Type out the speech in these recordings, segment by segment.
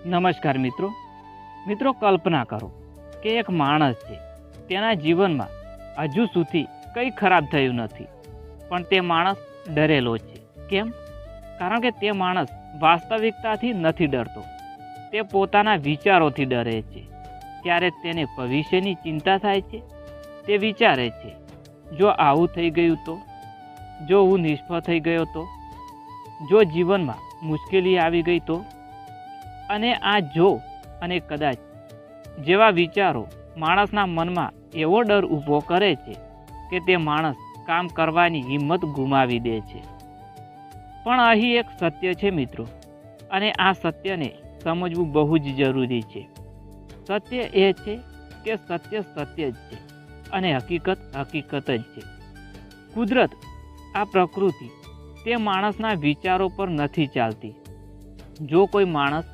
નમસ્કાર મિત્રો મિત્રો કલ્પના કરો કે એક માણસ છે, તેના જીવનમાં હજુ સુધી કંઈ ખરાબ થયું નથી, પણ તે માણસ ડરેલો છે. કેમ? કારણ કે તે માણસ વાસ્તવિકતાથી નથી ડરતો, તે પોતાના વિચારોથી ડરે છે. ત્યારે તેને ભવિષ્યની ચિંતા થાય છે. તે વિચારે છે, જો આવું થઈ ગયું તો, જો હું નિષ્ફળ થઈ ગયો તો, જો જીવનમાં મુશ્કેલી આવી ગઈ તો. અને આ જો અને કદાચ જેવા વિચારો માણસના મનમાં એવો ડર ઊભો કરે છે કે તે માણસ કામ કરવાની હિંમત ગુમાવી દે છે. પણ અહીં એક સત્ય છે મિત્રો, અને આ સત્યને સમજવું બહુ જ જરૂરી છે. સત્ય એ છે કે સત્ય સત્ય જ છે અને હકીકત હકીકત જ છે. કુદરત, આ પ્રકૃતિ, તે માણસના વિચારો પર નથી ચાલતી. જો કોઈ માણસ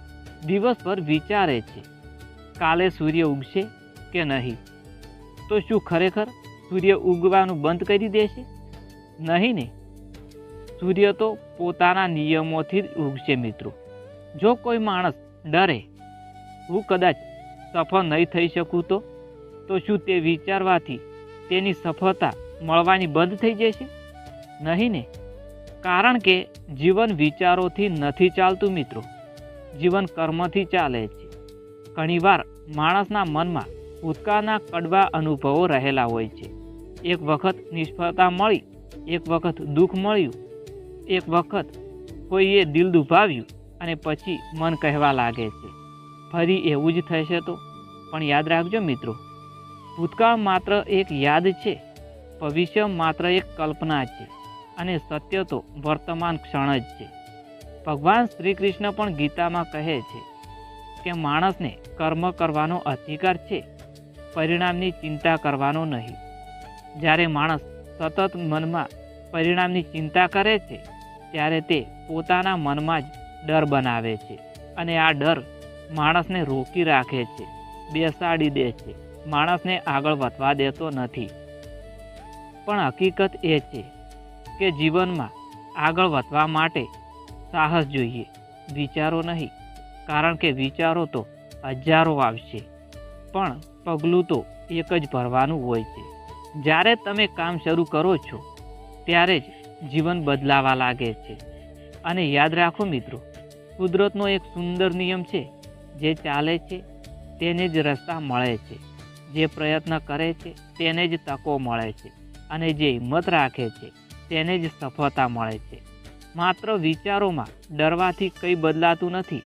દિવસભર વિચારે છે કાલે સૂર્ય ઉગશે કે નહીં, તો શું ખરેખર સૂર્ય ઉગવાનું બંધ કરી દેશે? નહીં ને. સૂર્ય તો પોતાના નિયમોથી જ ઉગશે મિત્રો. જો કોઈ માણસ ડરે હું કદાચ સફળ નહીં થઈ શકું તો શું તે વિચારવાથી તેની સફળતા મળવાની બંધ થઈ જશે? નહીં ને. કારણ કે જીવન વિચારોથી નથી ચાલતું મિત્રો, જીવન કર્મથી ચાલે છે. ઘણીવાર માણસના મનમાં ભૂતકાળના કડવા અનુભવો રહેલા હોય છે. એક વખત નિષ્ફળતા મળી, એક વખત દુઃખ મળ્યું, એક વખત કોઈએ દિલ દુભાવ્યું, અને પછી મન કહેવા લાગે છે ફરી એવું જ થશે તો. પણ યાદ રાખજો મિત્રો, ભૂતકાળ માત્ર એક યાદ છે, ભવિષ્ય માત્ર એક કલ્પના છે, અને સત્ય તો વર્તમાન ક્ષણ જ છે. ભગવાન શ્રી કૃષ્ણ પણ ગીતામાં કહે છે કે માણસને કર્મ કરવાનો અધિકાર છે, પરિણામની ચિંતા કરવાનો નહીં. જ્યારે માણસ સતત મનમાં પરિણામની ચિંતા કરે છે, ત્યારે તે પોતાના મનમાં જ ડર બનાવે છે, અને આ ડર માણસને રોકી રાખે છે, બેસાડી દે છે, માણસને આગળ વધવા દેતો નથી. પણ હકીકત એ છે કે જીવનમાં આગળ વધવા માટે સાહસ જોઈએ, વિચારો નહીં. કારણ કે વિચારો તો હજારો આવશે, પણ પગલું તો એક જ ભરવાનું હોય છે. જ્યારે તમે કામ શરૂ કરો છો ત્યારે જ જીવન બદલાવા લાગે છે. અને યાદ રાખો મિત્રો, કુદરતનો એક સુંદર નિયમ છે, જે ચાલે છે તેને જ રસ્તા મળે છે, જે પ્રયત્ન કરે છે તેને જ તકો મળે છે, અને જે હિંમત રાખે છે તેને જ સફળતા મળે છે. માત્ર વિચારોમાં ડરવાથી કંઈ બદલાતું નથી.